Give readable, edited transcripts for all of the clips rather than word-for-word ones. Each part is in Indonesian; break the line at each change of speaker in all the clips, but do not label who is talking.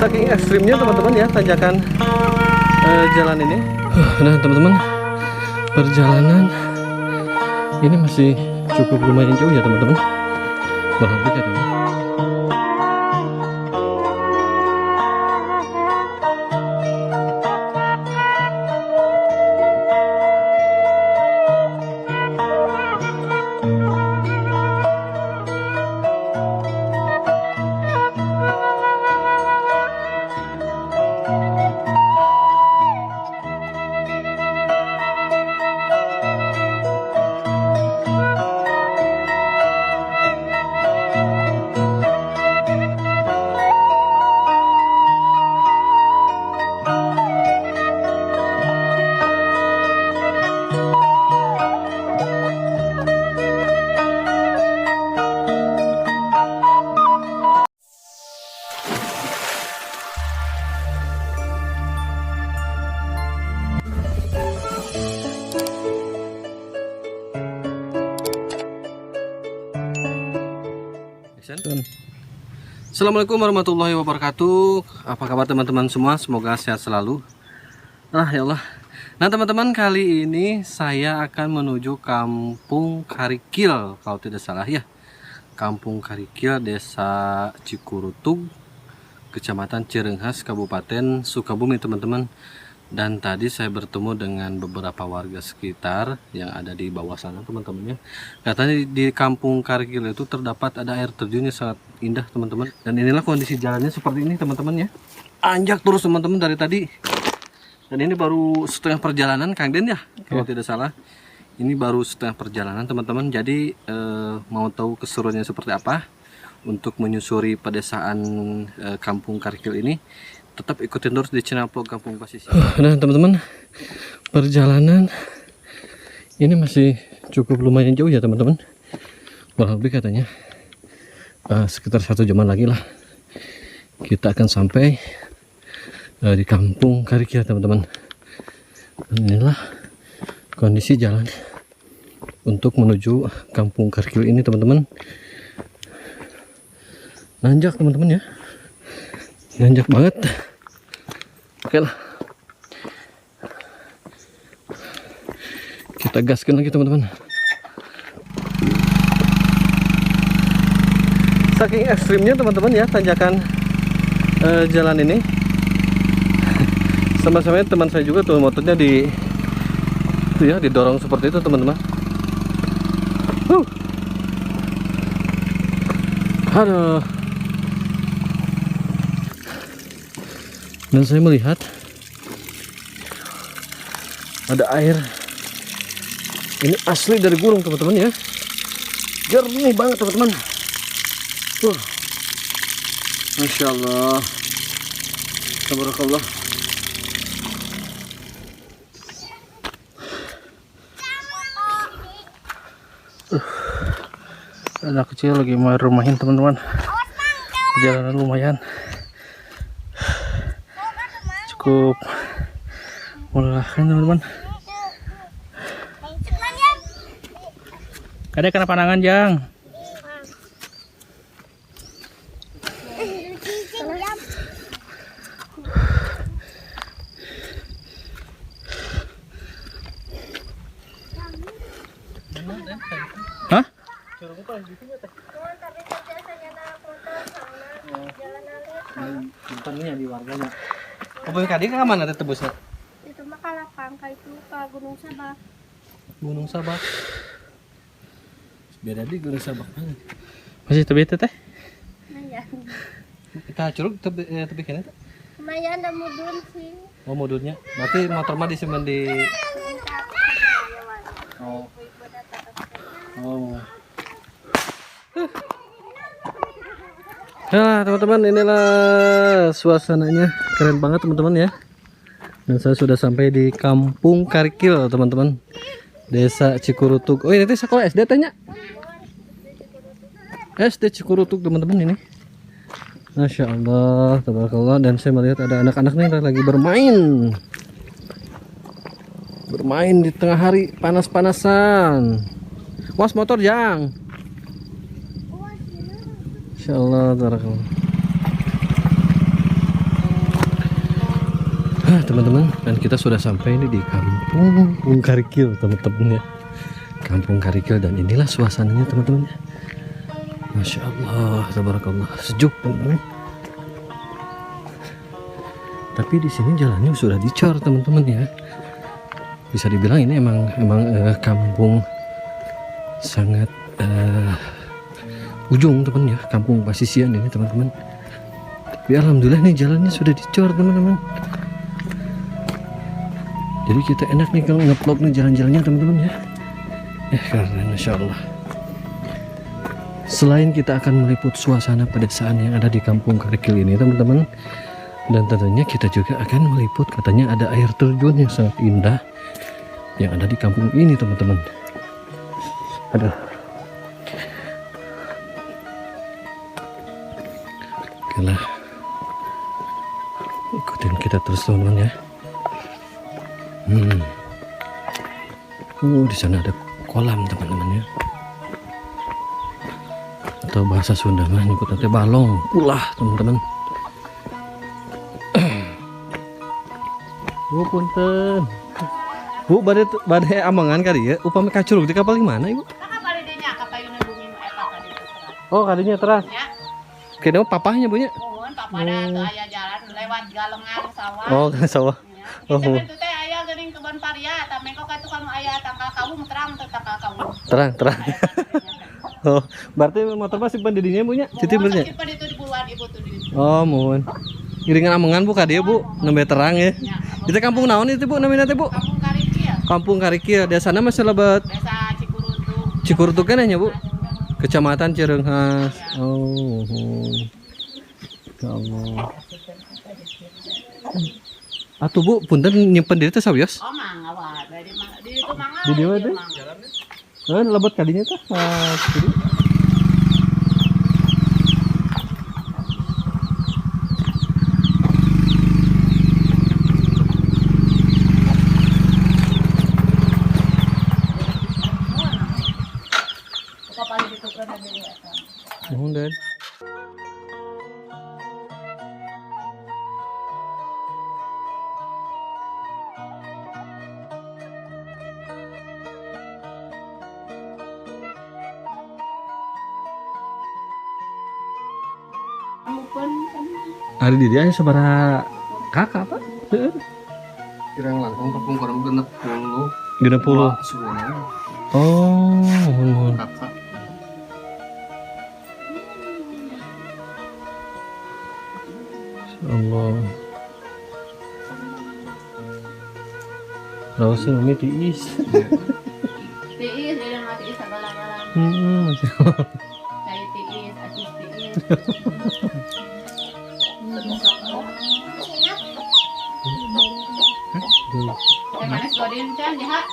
Saking ekstrimnya teman-teman ya tanjakan jalan ini. Nah teman-teman, perjalanan ini masih cukup lumayan jauh ya teman-teman. Berhenti katanya. Assalamualaikum warahmatullahi wabarakatuh. Apa kabar teman-teman semua? Semoga sehat selalu. Ya Allah. Nah teman-teman, kali ini saya akan menuju Kampung Karikil, kalau tidak salah ya. Kampung Karikil, Desa Cikurutug, Kecamatan Cirenghas, Kabupaten Sukabumi teman-teman. Dan tadi saya bertemu dengan beberapa warga sekitar yang ada di bawah sana teman-teman ya. Katanya di Kampung Karikil itu terdapat ada air terjunnya sangat indah teman-teman. Dan inilah kondisi jalannya seperti ini teman-teman ya. Anjak terus teman-teman dari tadi. Dan ini baru setengah perjalanan Kang Den ya, kalau tidak salah. Ini baru setengah perjalanan teman-teman. Jadi mau tahu keseruannya seperti apa untuk menyusuri pedesaan Kampung Karikil ini, tetap ikutin terus di channel vlog Kampung Pasisir. Nah teman-teman, perjalanan ini masih cukup lumayan jauh ya teman-teman. Kurang lebih katanya sekitar 1 jaman lagi lah kita akan sampai di Kampung Karikil teman-teman. Dan inilah kondisi jalan untuk menuju Kampung Karikil ini teman-teman. Nanjak teman-teman ya, nanjak banget. Oke lah, kita gaskan lagi teman-teman. Saking ekstrimnya teman-teman ya tanjakan jalan ini. Sama-sama teman saya juga tuh motornya didorong seperti itu teman-teman. Aduh. Dan saya melihat ada air. Ini asli dari gunung teman-teman ya. Jernih banget teman-teman. Masya Allah. Tabarakallah. Anak kecil lagi main rumahin teman-teman. Perjalanan lumayan cukup melelahkan teman-teman. Kadek kena panangan Jang. Hah? Bukannya di warganya. Kampung Karikil ke mana tebusnya?
Itu mah Kalapang, itu ke Gunung Sabak.
Gunung Sabak. Beda di Gunung Sabak mana?
Masih tebet teh?
Lumayan.
Kita curug tebi kene teh.
Lumayan ada mudun sih.
Oh mudunnya. Berarti motor mah disimpan di Oh. Oh. Nah teman-teman, inilah suasananya, keren banget teman-teman ya. Dan saya sudah sampai di Kampung Karikil teman-teman, Desa Cikurutug. Oh ini sekolah SD tanya. SD Cikurutug teman-teman ini. Masya Allah, tabarakallah. Dan saya melihat ada anak-anak nih lagi bermain di tengah hari panas-panasan. Was motor Jang. Masya Allah, tabarakallah. Nah teman-teman, dan kita sudah sampai ini di Kampung Karikil teman-teman ya. Kampung Karikil, dan inilah suasananya teman-teman ya. Masya Allah, tabarakallah, sejuk teman-teman. Tapi di sini jalannya sudah dicor teman-teman ya. Bisa dibilang ini emang kampung sangat ujung teman ya, kampung pasisian ini teman-teman. Tapi alhamdulillah nih jalannya sudah dicor teman-teman. Jadi kita enak nih kalau nge-vlog nih jalan-jalannya teman-teman ya. Karena Masya Allah, selain kita akan meliput suasana pedesaan yang ada di Kampung Karikil ini teman-teman, dan tentunya kita juga akan meliput, katanya ada air terjun yang sangat indah yang ada di kampung ini teman-teman. Aduh, oke lah, ikutin kita terus teman-teman ya. Di sana ada kolam teman-teman ya, atau bahasa Sunda mah nyebut nanti balong ulah teman-teman. Bu punten, Bu badai amangan kali ya, upami kacurug di kapal gimana ibu? Oh kadinya teras. Kayaknya papahnya punya.
Papahnya tuh ayah jalan lewat galengan sawah.
Oh sawah.
Oh. Itu teh ayah geuning kebon paria, tapi kok katu kanu ayah tangkal kawu terang teh tangkal kawu.
Terang. Oh, berarti motor masih simpan di dinya punya? Citi benernya?
Simpan itu di puluhan ibu tuh di.
Oh, mohon. Iringan amangan Bu ka dieu Bu, nembe terang ya. Itu kampung naon itu Bu namina teh Bu?
Kampung Karikil.
Kampung Karikil. Desana masih lebat.
Desa Cikurutuk.
Cikurutuk kan nya Bu? Kecamatan Cireunghas. Oh, ya Allah. Atuh Bu, punten nyimpen diri teh sawios?
Oh, mangga wae. Di itu mangga.
Di dieu teh? Lebat kadinya teh. Mohon dan. Hari di dia sabaraha kakak apa? Heeh. Kirang langkung kapung kurang 60. 60. Oh, mohon. Kakak. Allah. Rasul ini tiis.
Tiis dia mati tiis segala-galanya. Saya tiis, acis tiis. Manis godin can jahat.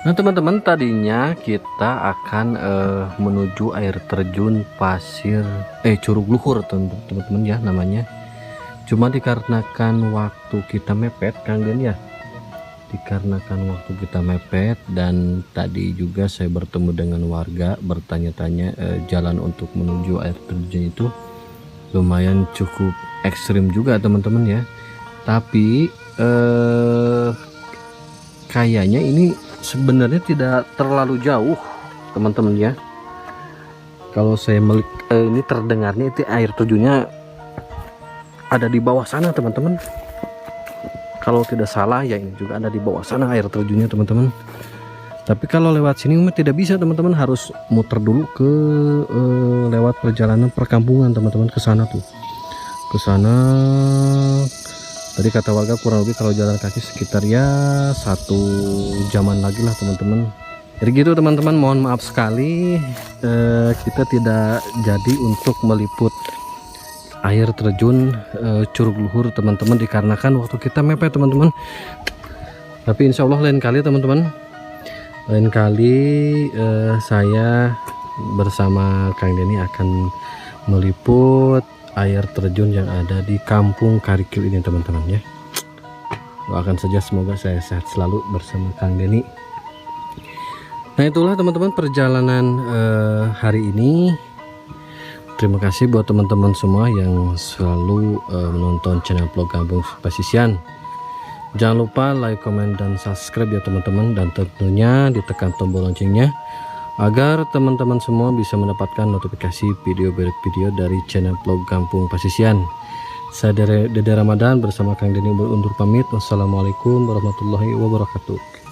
Nah teman-teman, tadinya kita akan menuju air terjun pasir Curug Luhur teman-teman ya namanya. Cuma dikarenakan waktu kita mepet Kang Den ya, dikarenakan waktu kita mepet, dan tadi juga saya bertemu dengan warga bertanya-tanya jalan untuk menuju air terjun itu lumayan cukup ekstrim juga teman-teman ya. Tapi kayaknya ini sebenarnya tidak terlalu jauh teman-teman ya. Kalau saya ini terdengarnya itu air terjunnya ada di bawah sana teman-teman. Kalau tidak salah ya ini juga ada di bawah sana air terjunnya teman-teman. Tapi kalau lewat sini tidak bisa teman-teman, harus muter dulu ke lewat perjalanan perkampungan teman-teman, ke sana tuh. Ke sana tadi kata warga kurang lebih kalau jalan kaki sekitar ya 1 jaman lagi lah teman-teman. Jadi gitu teman-teman, mohon maaf sekali kita tidak jadi untuk meliput air terjun Curug Luhur teman-teman, dikarenakan waktu kita mepet teman-teman. Tapi insya Allah lain kali teman-teman, lain kali saya bersama Kang Denny akan meliput air terjun yang ada di kampung Karikil ini teman-teman ya. Doakan saja semoga saya sehat selalu bersama Kang Denny. Nah itulah teman-teman perjalanan hari ini. Terima kasih buat teman-teman semua yang selalu menonton channel vlog Kampung Pasisian. Jangan lupa like, comment, dan subscribe ya teman-teman, dan tentunya ditekan tombol loncengnya agar teman-teman semua bisa mendapatkan notifikasi video-video dari channel vlog Kampung Pasisian. Saya Dede Ramadan bersama Kang Denny undur pamit. Wassalamualaikum warahmatullahi wabarakatuh.